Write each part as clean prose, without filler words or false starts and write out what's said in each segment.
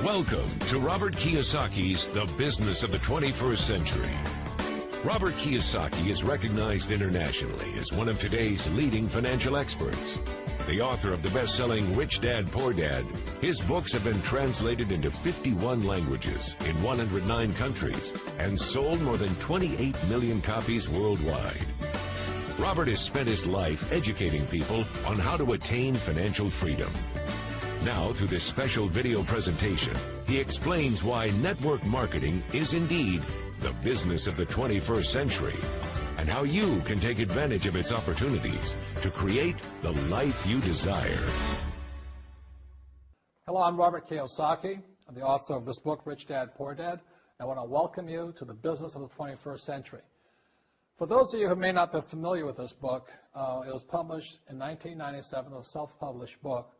Welcome to Robert Kiyosaki's The Business of the 21st Century. Robert Kiyosaki is recognized internationally as one of today's leading financial experts. The author of the best-selling Rich Dad, Poor Dad, his books have been translated into 51 languages in 109 countries and sold more than 28 million copies worldwide. Robert has spent his life educating people on how to attain financial freedom. Now, through this special video presentation, he explains why network marketing is indeed the business of the 21st century and how you can take advantage of its opportunities to create the life you desire. Hello, I'm Robert Kiyosaki. I'm the author of this book, Rich Dad, Poor Dad. I want to welcome you to the business of the 21st century. For those of you who may not be familiar with this book, it was published in 1997, a self-published book,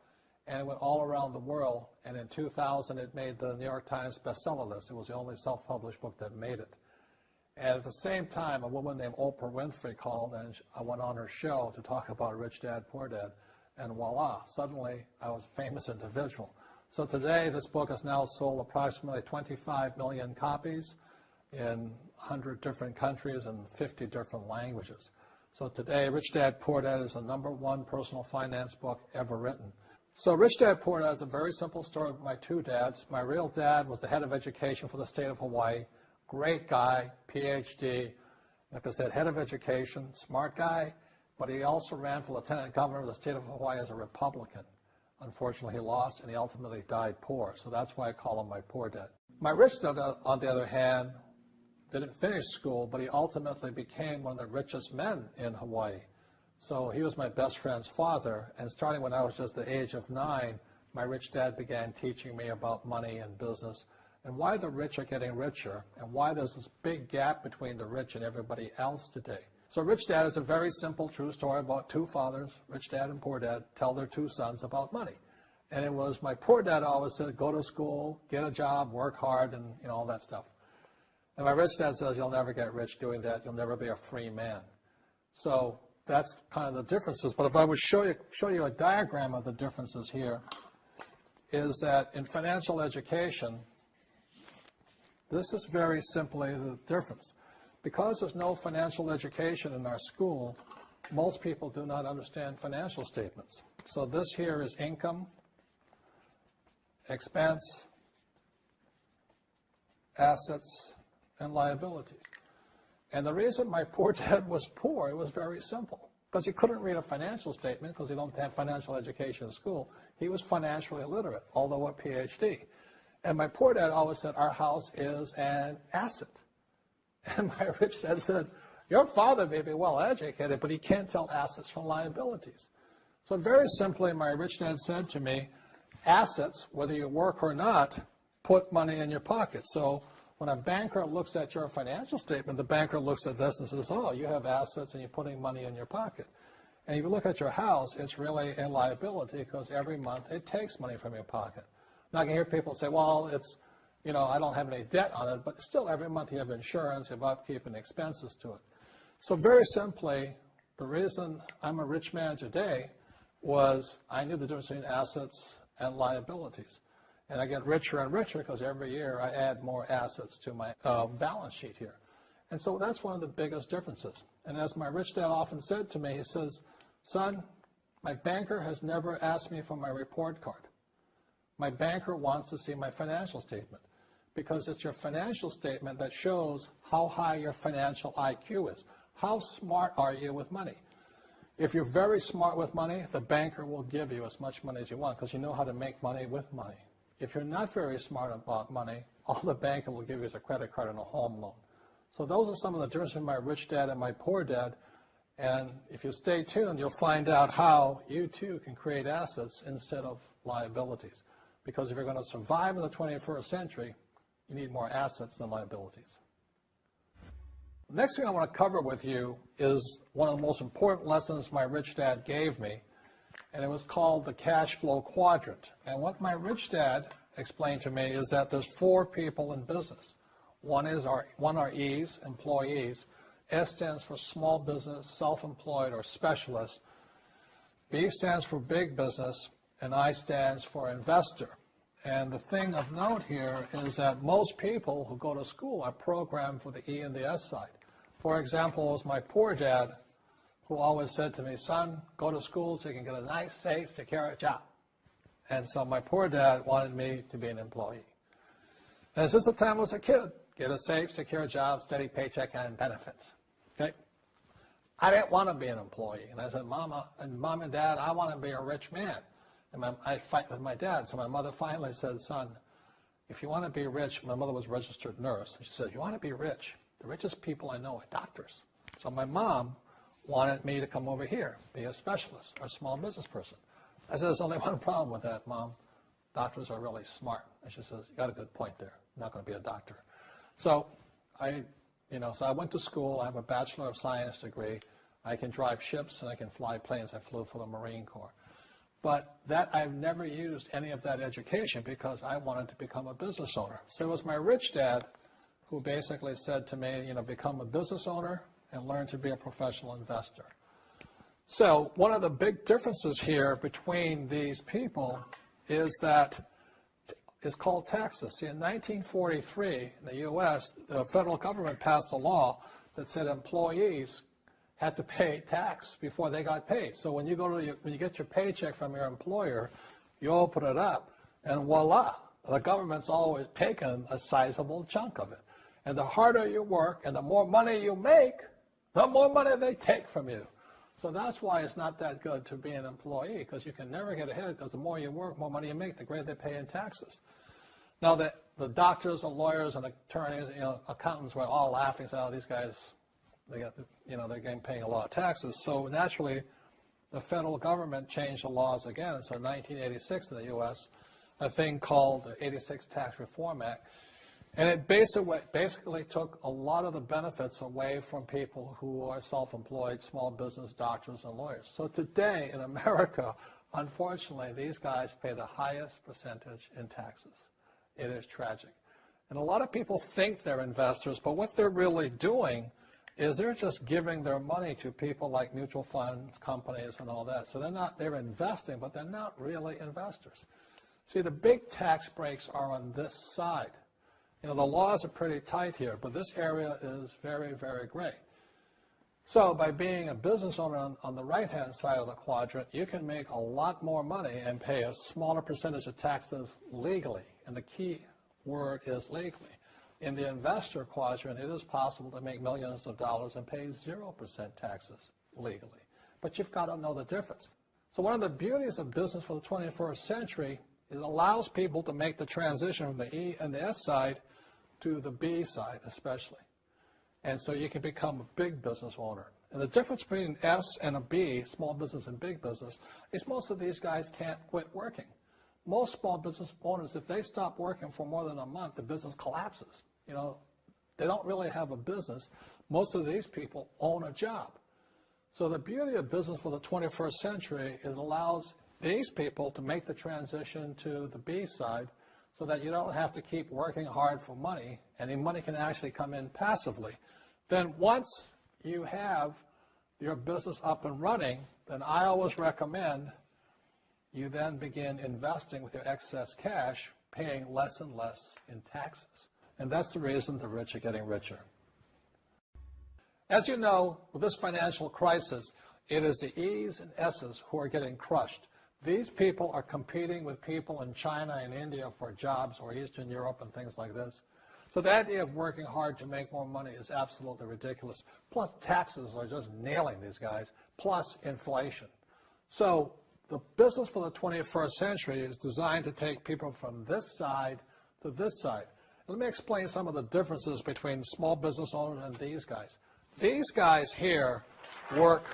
and it went all around the world, and in 2000 it made the New York Times bestseller list. It was the only self-published book that made it. And at the same time, a woman named Oprah Winfrey called, and I went on her show to talk about Rich Dad, Poor Dad, and voila, suddenly I was a famous individual. So today this book has now sold approximately 25 million copies in 100 different countries and 50 different languages. So today, Rich Dad, Poor Dad is the #1 personal finance book ever written. So Rich Dad, Poor Dad is a very simple story of my two dads. My real dad was the head of education for the state of Hawaii. Great guy, PhD, like I said, head of education, smart guy, but he also ran for lieutenant governor of the state of Hawaii as a Republican. Unfortunately, he lost, and he ultimately died poor, so that's why I call him my poor dad. My rich dad, on the other hand, didn't finish school, but he ultimately became one of the richest men in Hawaii. So he was my best friend's father, and starting when I was just the age of 9, my rich dad began teaching me about money and business and why the rich are getting richer and why there's this big gap between the rich and everybody else today. So Rich Dad is a very simple, true story about two fathers, Rich Dad and Poor Dad, tell their two sons about money. And it was my poor dad always said, go to school, get a job, work hard, and all that stuff. And my rich dad says, you'll never get rich doing that. You'll never be a free man. So that's kind of the differences. But if I would show you a diagram of the differences here, is that in financial education, this is very simply the difference. Because there's no financial education in our school, most people do not understand financial statements. So this here is income, expense, assets, and liabilities. And the reason my poor dad was poor, it was very simple. Because he couldn't read a financial statement because he don't have financial education in school. He was financially illiterate, although a PhD. And my poor dad always said, our house is an asset. And my rich dad said, your father may be well educated, but he can't tell assets from liabilities. So very simply, my rich dad said to me, assets, whether you work or not, put money in your pocket. So when a banker looks at your financial statement, the banker looks at this and says, oh, you have assets and you're putting money in your pocket. And if you look at your house, it's really a liability because every month it takes money from your pocket. Now I can hear people say, well, it's, I don't have any debt on it, but still every month you have insurance, you have upkeep and expenses to it. So very simply, the reason I'm a rich man today was I knew the difference between assets and liabilities. And I get richer and richer because every year I add more assets to my balance sheet here. And so that's one of the biggest differences. And as my rich dad often said to me, he says, son, my banker has never asked me for my report card. My banker wants to see my financial statement because it's your financial statement that shows how high your financial IQ is. How smart are you with money? If you're very smart with money, the banker will give you as much money as you want because you know how to make money with money. If you're not very smart about money, all the banker will give you is a credit card and a home loan. So those are some of the differences between my rich dad and my poor dad. And if you stay tuned, you'll find out how you too can create assets instead of liabilities. Because if you're going to survive in the 21st century, you need more assets than liabilities. The next thing I want to cover with you is one of the most important lessons my rich dad gave me, and it was called the cash flow quadrant. And what my rich dad explained to me is that there's 4 people in business. One are E's, employees. S stands for small business, self-employed, or specialist. B stands for big business, and I stands for investor. And the thing of note here is that most people who go to school are programmed for the E and the S side. For example, it was my poor dad who always said to me, son, go to school so you can get a nice, safe, secure job. And so my poor dad wanted me to be an employee. And since the time I was a kid, get a safe, secure job, steady paycheck, and benefits. Okay? I didn't want to be an employee. And I said, Mom and Dad, I want to be a rich man. And I fight with my dad. So my mother finally said, son, if you want to be rich, my mother was a registered nurse. And she said, if you want to be rich, the richest people I know are doctors. So my mom wanted me to come over here, be a specialist or a small business person. I said, there's only one problem with that, Mom. Doctors are really smart. And she says, you got a good point there. I'm not going to be a doctor. So I went to school. I have a Bachelor of Science degree. I can drive ships and I can fly planes. I flew for the Marine Corps. But I've never used any of that education because I wanted to become a business owner. So it was my rich dad who basically said to me, become a business owner and learn to be a professional investor. So one of the big differences here between these people is that it's called taxes. See, in 1943, in the U.S., the federal government passed a law that said employees had to pay tax before they got paid. So when you get your paycheck from your employer, you open it up, and voila, the government's always taken a sizable chunk of it. And the harder you work and the more money you make, the more money they take from you. So that's why it's not that good to be an employee, because you can never get ahead, because the more you work, more money you make, the greater they pay in taxes. Now, the doctors and lawyers and attorneys, accountants were all laughing, saying, oh, these guys, they're getting paying a lot of taxes. So naturally, the federal government changed the laws again. So in 1986 in the U.S., a thing called the 86 Tax Reform Act, and it basically took a lot of the benefits away from people who are self-employed, small business, doctors, and lawyers. So today in America, unfortunately, these guys pay the highest percentage in taxes. It is tragic. And a lot of people think they're investors, but what they're really doing is they're just giving their money to people like mutual funds, companies, and all that. So they're investing, but they're not really investors. See, the big tax breaks are on this side. The laws are pretty tight here, but this area is very, very gray. So by being a business owner on the right-hand side of the quadrant, you can make a lot more money and pay a smaller percentage of taxes legally. And the key word is legally. In the investor quadrant, it is possible to make millions of dollars and pay 0% taxes legally. But you've got to know the difference. So one of the beauties of business for the 21st century is it allows people to make the transition from the E and the S side to the B side especially. And so you can become a big business owner. And the difference between an S and a B, small business and big business, is most of these guys can't quit working. Most small business owners, if they stop working for more than a month, the business collapses. They don't really have a business. Most of these people own a job. So the beauty of business for the 21st century, it allows these people to make the transition to the B side so that you don't have to keep working hard for money, and the money can actually come in passively. Then once you have your business up and running, then I always recommend you then begin investing with your excess cash, paying less and less in taxes. And that's the reason the rich are getting richer. As you know, with this financial crisis, it is the E's and S's who are getting crushed. These people are competing with people in China and India for jobs, or Eastern Europe and things like this. So the idea of working hard to make more money is absolutely ridiculous. Plus taxes are just nailing these guys, plus inflation. So the business for the 21st century is designed to take people from this side to this side. Let me explain some of the differences between small business owners and these guys. These guys here work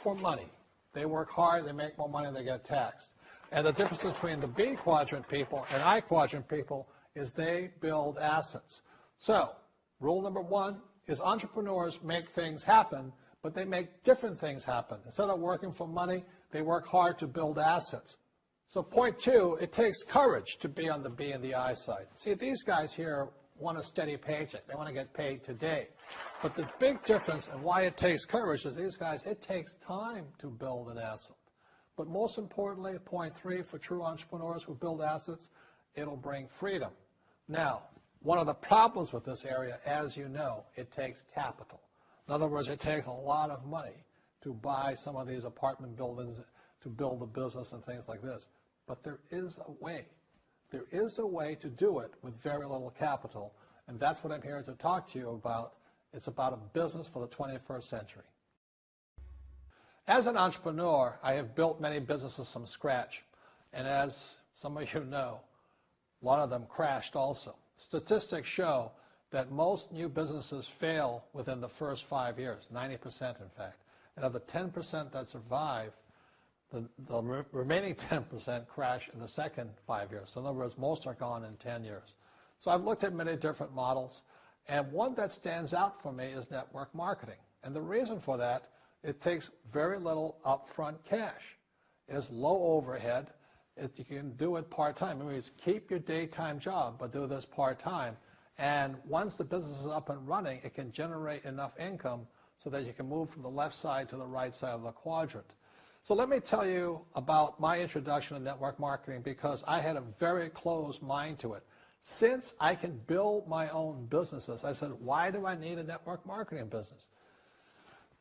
for money. They work hard, they make more money, they get taxed. And the difference between the B quadrant people and I quadrant people is they build assets. So, rule number one is entrepreneurs make things happen, but they make different things happen. Instead of working for money, they work hard to build assets. So point two, it takes courage to be on the B and the I side. See, these guys here want a steady paycheck. They want to get paid today. But the big difference and why it takes courage is these guys, it takes time to build an asset. But most importantly, point three, for true entrepreneurs who build assets, it'll bring freedom. Now, one of the problems with this area, as you know, it takes capital. In other words, it takes a lot of money to buy some of these apartment buildings, to build a business and things like this. But there is a way. There is a way to do it with very little capital, and that's what I'm here to talk to you about. It's about a business for the 21st century. As an entrepreneur, I have built many businesses from scratch, and as some of you know, a lot of them crashed also. Statistics show that most new businesses fail within the first 5 years, 90% in fact. And of the 10% that survive, the remaining 10% crash in the second 5 years. So in other words, most are gone in 10 years. So I've looked at many different models, and one that stands out for me is network marketing. And the reason for that, it takes very little upfront cash. It's low overhead. You can do it part-time. It means keep your daytime job, but do this part-time. And once the business is up and running, it can generate enough income so that you can move from the left side to the right side of the quadrant. So let me tell you about my introduction to network marketing, because I had a very closed mind to it. Since I can build my own businesses, I said, why do I need a network marketing business?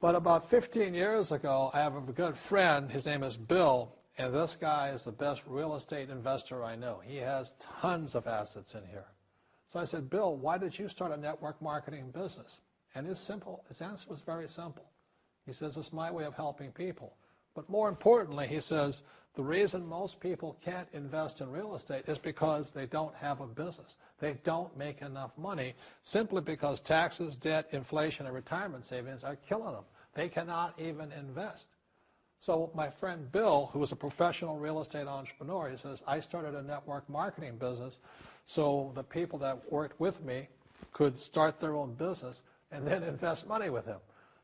But about 15 years ago, I have a good friend, his name is Bill, and this guy is the best real estate investor I know. He has tons of assets in here. So I said, Bill, why did you start a network marketing business? And his answer was very simple. He says, it's my way of helping people. But more importantly, he says, the reason most people can't invest in real estate is because they don't have a business. They don't make enough money simply because taxes, debt, inflation, and retirement savings are killing them. They cannot even invest. So my friend Bill, who is a professional real estate entrepreneur, he says, I started a network marketing business so the people that worked with me could start their own business and then invest money with him.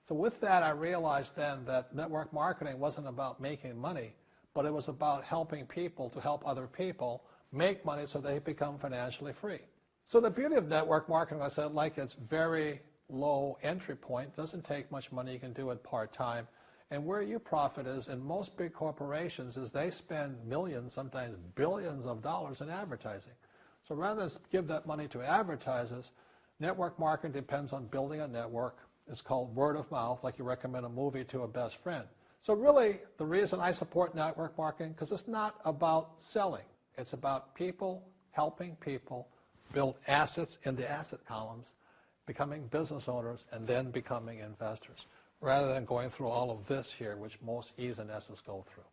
So with that, I realized then that network marketing wasn't about making money, but it was about helping people to help other people make money so they become financially free. So the beauty of network marketing, I said, like it's very low entry point, doesn't take much money, you can do it part-time. And where you profit is in most big corporations is they spend millions, sometimes billions of dollars in advertising. So rather than give that money to advertisers, network marketing depends on building a network. It's called word of mouth, like you recommend a movie to a best friend. So really, the reason I support network marketing, because it's not about selling. It's about people helping people build assets in the asset columns, becoming business owners, and then becoming investors, rather than going through all of this here, which most E's and S's go through.